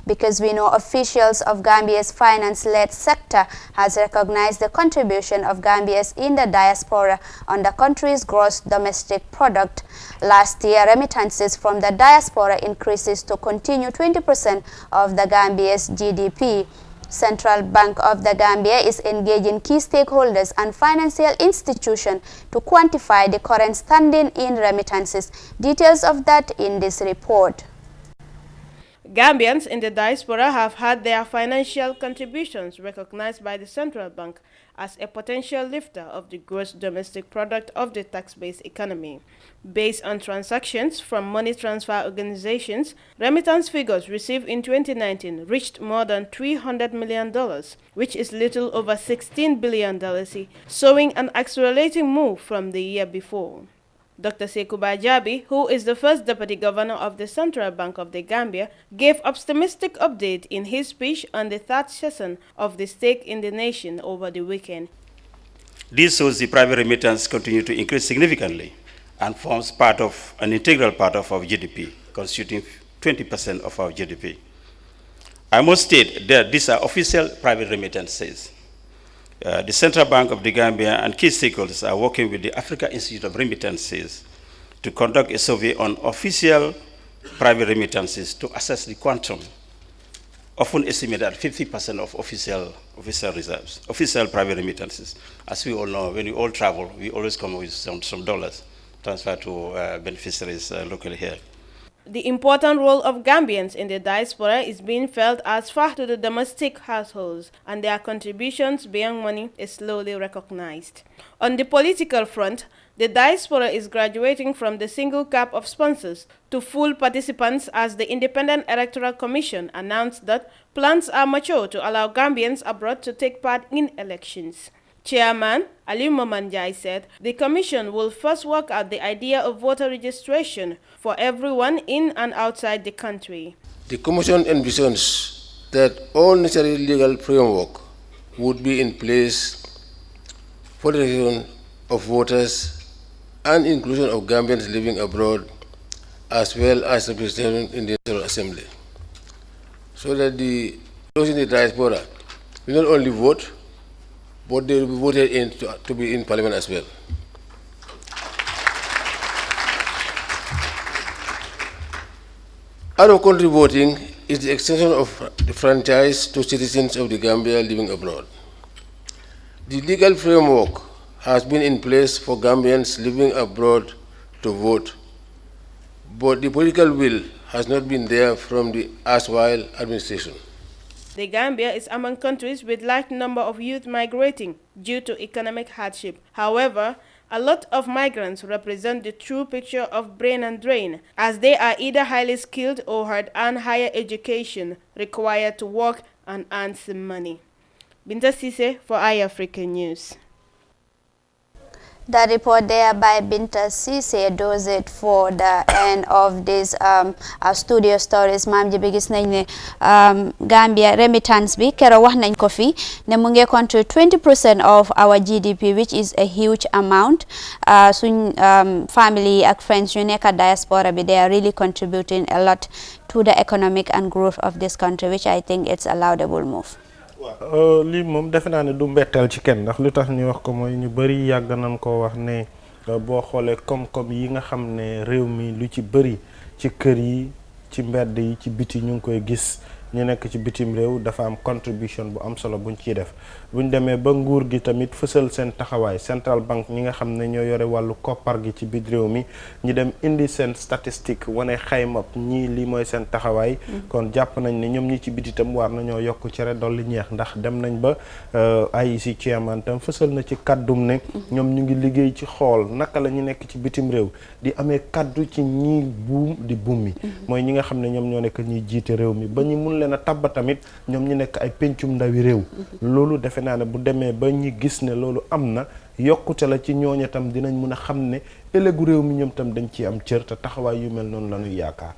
because we know officials of Gambia's finance-led sector has recognized the contribution of Gambians in the diaspora on the country's gross domestic product. Last year, remittances from the diaspora increases to continue 20% of the Gambia's GDP. Central Bank of the Gambia is engaging key stakeholders and financial institutions to quantify the current standing in remittances. Details of that in this report. Gambians in the diaspora have had their financial contributions recognized by the Central Bank as a potential lifter of the gross domestic product of the tax-based economy. Based on transactions from money transfer organizations, remittance figures received in 2019 reached more than $300 million, which is little over $16 billion, showing an accelerating move from the year before. Dr. Sekou Bajabi, who is the first Deputy Governor of the Central Bank of the Gambia, gave optimistic update in his speech on the third session of the Stake in the Nation over the weekend. This shows the private remittance continue to increase significantly and forms an integral part of our GDP, constituting 20% of our GDP. I must state that these are official private remittances. The Central Bank of the Gambia and key stakeholders are working with the Africa Institute of Remittances to conduct a survey on official private remittances to assess the quantum, often estimated at 50% of official reserves, official private remittances. As we all know, when we all travel, we always come with some dollars transferred to beneficiaries locally here. The important role of Gambians in the diaspora is being felt as far to the domestic households, and their contributions beyond money is slowly recognized. On the political front, the diaspora is graduating from the single cap of sponsors to full participants as the Independent Electoral Commission announced that plans are mature to allow Gambians abroad to take part in elections. Chairman Ali Momanjai said the Commission will first work out the idea of voter registration for everyone in and outside the country. The Commission envisions that all necessary legal framework would be in place for the registration of voters and inclusion of Gambians living abroad, as well as representation in the National Assembly, so that those in the diaspora will not only vote, but they will be voted in to be in Parliament as well. Out-of-country voting is the extension of the franchise to citizens of the Gambia living abroad. The legal framework has been in place for Gambians living abroad to vote, but the political will has not been there from the erstwhile administration. The Gambia is among countries with large number of youth migrating due to economic hardship. However, a lot of migrants represent the true picture of brain and drain, as they are either highly skilled or had earned higher education required to work and earn some money. Binta Sise for EYEAFRICA News. The report there by Binta Sise does it for the end of this studio stories. Maam ji bi gis nañ ne Gambia remittance bi kéro wax nañ ko fi ne mu ngi contribute 20% of our GDP, which is a huge amount. Suñ family ak friends yu nekk diaspora bi, they are really contributing a lot to the economic and growth of this country, which I think it's a laudable move. lii moom defe naa ne du mbetteel ci kenn ndax lu tax ñu wax ko mooy ñu bëri yàgg nañ ko wax ne boo xoolee koom-koom yi nga xam ne réew mi lu ci bëri ci kër yi ci mbedd yi ci biti ñu ngi koy gis ñu nekk ci bitim réew dafa am contribution bu am solo buñ ciy def buñ demee ba nguur gi tamit fësal seen taxawaay Central Bank ñi nga xam ne ñoo yore wàllu koppar gi ci biir réew mi ñu dem indi seen statistique wane xayma ñii lii mooy seen taxawaay kon jàpp nañ ne ñoom ñi ci biti tam war nañoo yokk cere dolli ñeex ndax dem nañ ba IEC chairman tam fësal na ci kaddum ne ñoom ñu ngi liggéey ci xool naka la ñu nekk ci bitim réew di amee kaddu ci ñii buum di buum mi mooy ñi nga xam ne ñoom ñoo nekk ñuy jiite réew mi ba ñu mun leen a tabba tamit ñoom ñu nekk ay pencum ndawi réew loolu defe naa ne bu demee ba ñi gis ne loolu am na yokkute la ci ñooñu tam dinañ mun a xam ne ëllëgu réew mi ñoom tam dañ ci am cër te taxawaay yu mel noonu la ñuy yaakaar